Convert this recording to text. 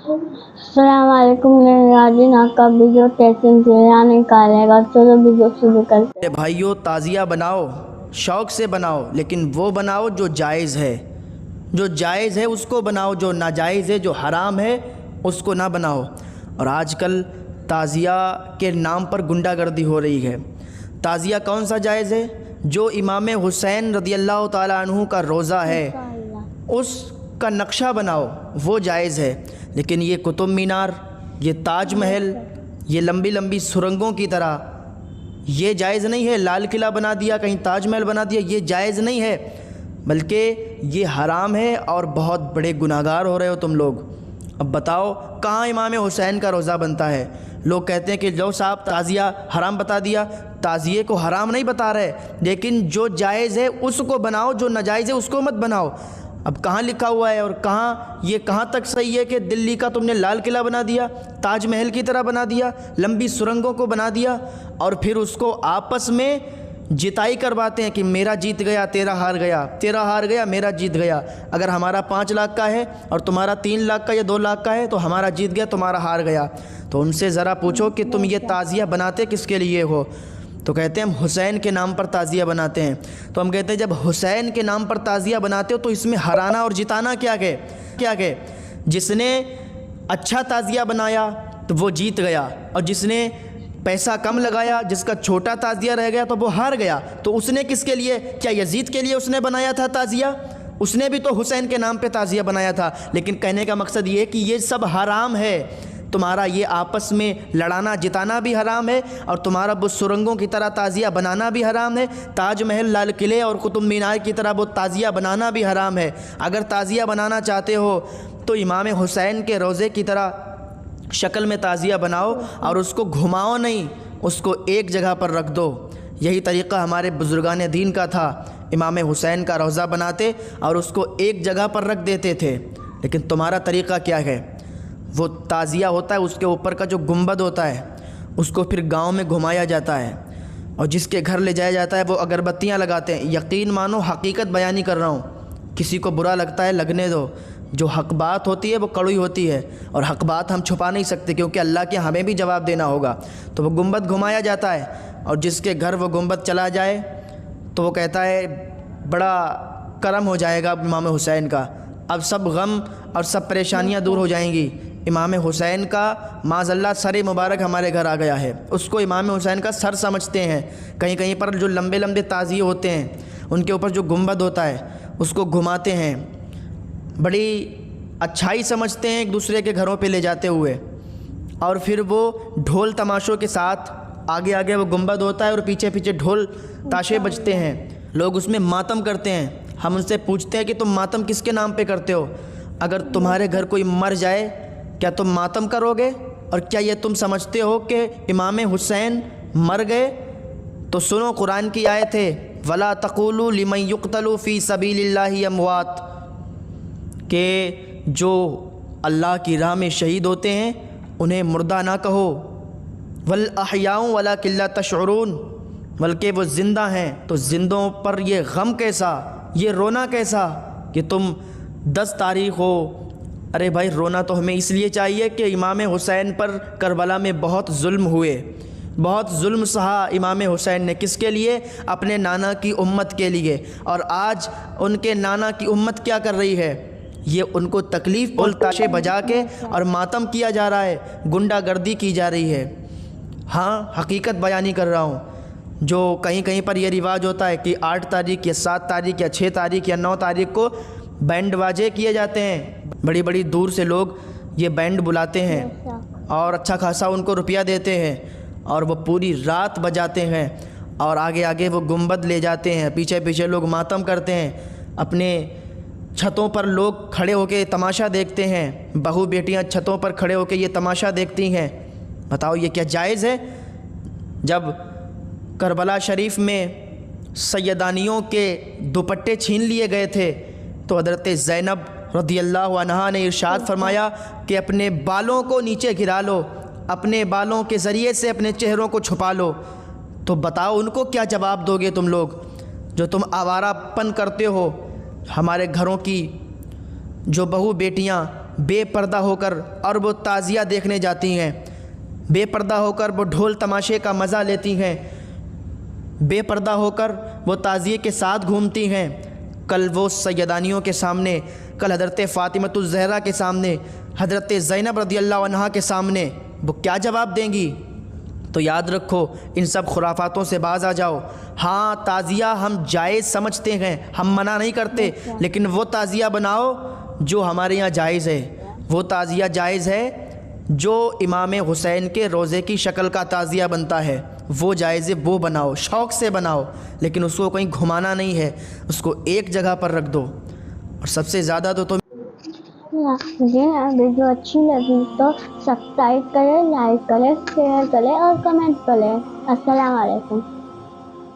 अस्सलाम वालेकुम नाज़रीन, आपका वीडियो कैसे निकालेगा। चलो वीडियो शुरू करते हैं। भाइयों, ताज़िया बनाओ, शौक़ से बनाओ, लेकिन वो बनाओ जो जायज़ है। जो जायज़ है उसको बनाओ, जो नाजायज़ है, जो हराम है उसको ना बनाओ। और आजकल ताज़िया के नाम पर गुंडागर्दी हो रही है। ताज़िया कौन सा जायज़ है? जो इमाम हुसैन रज़ियल्लाहु ताला अन्हु का रोज़ा है उसका नक्शा बनाओ, वो जायज़ है। लेकिन ये कुतुब मीनार, ये ताज महल, ये लंबी लंबी सुरंगों की तरह ये जायज़ नहीं है। लाल किला बना दिया, कहीं ताज महल बना दिया, ये जायज़ नहीं है, बल्कि ये हराम है और बहुत बड़े गुनाहगार हो रहे हो तुम लोग। अब बताओ कहाँ इमाम हुसैन का रोज़ा बनता है? लोग कहते हैं कि लो साहब ताज़िया हराम बता दिया। ताज़िए को हराम नहीं बता रहे, लेकिन जो जायज़ है उसको बनाओ, जो नाजायज़ है उसको मत बनाओ। अब कहाँ लिखा हुआ है और कहाँ तक सही है कि दिल्ली का तुमने लाल किला बना दिया, ताज महल की तरह बना दिया, लंबी सुरंगों को बना दिया और फिर उसको आपस में जिताई करवाते हैं कि मेरा जीत गया तेरा हार गया, तेरा हार गया मेरा जीत गया। अगर हमारा 5 लाख का है और तुम्हारा 3 लाख का या 2 लाख का है तो हमारा जीत गया तुम्हारा हार गया। तो उनसे ज़रा पूछो कि तुम ये ताज़िया बनाते किसके लिए हो? तो कहते हैं हम हुसैन के नाम पर ताज़िया बनाते हैं। तो हम कहते हैं जब हुसैन के नाम पर ताज़िया बनाते हो तो इसमें हराना और जिताना क्या गए? जिसने अच्छा ताज़िया बनाया तो वो जीत गया, और जिसने पैसा कम लगाया, जिसका छोटा ताज़िया रह गया तो वो हार गया। तो उसने किसके लिए? क्या यजीद के लिए उसने बनाया था ताज़िया? उसने भी तो हुसैन के नाम पे ताज़िया बनाया था। लेकिन कहने का मकसद ये है कि ये सब हराम है। तुम्हारा ये आपस में लड़ाना जिताना भी हराम है और तुम्हारा वो सुरंगों की तरह ताज़िया बनाना भी हराम है। ताज महल, लाल किले और कुतुब मीनार की तरह वो ताज़िया बनाना भी हराम है। अगर ताज़िया बनाना चाहते हो तो इमाम हुसैन के रोज़े की तरह शक्ल में ताज़िया बनाओ और उसको घुमाओ नहीं, उसको एक जगह पर रख दो। यही तरीक़ा हमारे बुज़ुर्गान दीन का था। इमाम हुसैन का रोज़ा बनाते और उसको एक जगह पर रख देते थे। लेकिन तुम्हारा तरीक़ा क्या है? वो ताज़िया होता है, उसके ऊपर का जो गुंबद होता है उसको फिर गांव में घुमाया जाता है और जिसके घर ले जाया जाता है वो अगरबत्तियां लगाते हैं। यकीन मानो हकीकत बयानी कर रहा हूँ। किसी को बुरा लगता है लगने दो, जो हक बात होती है वो कड़वी होती है और हक बात हम छुपा नहीं सकते क्योंकि अल्लाह के हमें भी जवाब देना होगा। तो वो गुंबद घुमाया जाता है और जिसके घर वो गुंबद चला जाए तो वो कहता है बड़ा करम हो जाएगा इमाम हुसैन का, अब सब गम और सब परेशानियाँ दूर हो जाएंगी। इमाम हुसैन का माज़अल्लाह सर मुबारक हमारे घर आ गया है, उसको इमाम हुसैन का सर समझते हैं। कहीं कहीं पर जो लंबे लंबे ताज़िए होते हैं उनके ऊपर जो गुंबद होता है उसको घुमाते हैं, बड़ी अच्छाई समझते हैं एक दूसरे के घरों पे ले जाते हुए। और फिर वो ढोल तमाशों के साथ आगे आगे वो गुंबद होता है और पीछे पीछे ढोल ताशे बजते हैं, लोग उसमें मातम करते हैं। हम उनसे पूछते हैं कि तुम मातम किसके नाम पे करते हो? अगर तुम्हारे घर कोई मर जाए क्या तुम मातम करोगे? और क्या ये तुम समझते हो कि इमाम हुसैन मर गए? तो सुनो कुरान की आयत है, वला तक़ूलू लिमन युक़तलू फ़ी सबीलिल्लाहि अमवात, कि जो अल्लाह की राह में शहीद होते हैं उन्हें मुर्दा ना कहो। वल अहयाउ वलाकिन ला तशऊरून, बल्कि वो ज़िंदा हैं। तो ज़िंदों पर ये गम कैसा, ये रोना कैसा कि तुम 10 तारीख़ हो। अरे भाई रोना तो हमें इसलिए चाहिए कि इमाम हुसैन पर करबला में बहुत जुल्म हुए, बहुत जुल्म सहा इमाम हुसैन ने। किसके लिए? अपने नाना की उम्मत के लिए। और आज उनके नाना की उम्मत क्या कर रही है? ये उनको तकलीफ़ बोल ताशे बजा के और मातम किया जा रहा है, गुंडागर्दी की जा रही है। हाँ, हकीकत बयानी कर रहा हूँ। जो कहीं कहीं पर यह रिवाज होता है कि 8 तारीख या 7 तारीख या 6 तारीख या 9 तारीख को बैंड बाजे किए जाते हैं। बड़ी बड़ी दूर से लोग ये बैंड बुलाते हैं और अच्छा खासा उनको रुपया देते हैं और वो पूरी रात बजाते हैं और आगे आगे वो गुंबद ले जाते हैं, पीछे पीछे लोग मातम करते हैं। अपने छतों पर लोग खड़े होकर तमाशा देखते हैं, बहू बेटियां छतों पर खड़े होकर ये तमाशा देखती हैं। बताओ ये क्या जायज़ है? जब करबला शरीफ में सैयदानियों के दुपट्टे छीन लिए गए थे तो हज़रत ज़ैनब रज़ियल्लाहु अन्हा ने इरशाद फरमाया कि अपने बालों को नीचे गिरा लो, अपने बालों के ज़रिए से अपने चेहरों को छुपा लो। तो बताओ उनको क्या जवाब दोगे तुम लोग जो तुम आवारापन करते हो? हमारे घरों की जो बहू बेटियां بے پردہ ہو کر اور وہ تعزیہ دیکھنے جاتی ہیں، بے پردہ ہو کر وہ ڈھول تماشے کا مزہ لیتی ہیں، بے پردہ ہو کر وہ تعزیے کے ساتھ گھومتی ہیں، کل وہ سیدانیوں کے سامنے، کل حضرت فاطمۃ الزہرا کے سامنے، حضرت زینب رضی اللہ عنہا کے سامنے وہ کیا جواب دیں گی؟ تو یاد رکھو، ان سب خرافاتوں سے باز آ جاؤ۔ ہاں تعزیہ ہم جائز سمجھتے ہیں، ہم منع نہیں کرتے، لیکن وہ تعزیہ بناؤ جو ہمارے یہاں جائز ہے، وہ تعزیہ جائز ہے جو امام حسین کے روضے کی شکل کا تعزیہ بنتا ہے، وہ جائز ہے، وہ بناؤ، شوق سے بناؤ، لیکن اس کو کہیں گھمانا نہیں ہے، اس کو ایک جگہ پر رکھ دو۔ اور سب سے زیادہ تو مجھے ویڈیو اچھی لگی تو سبسکرائب کریں، لائک کریں، شیئر کریں اور کمنٹ کریں۔ السلام علیکم۔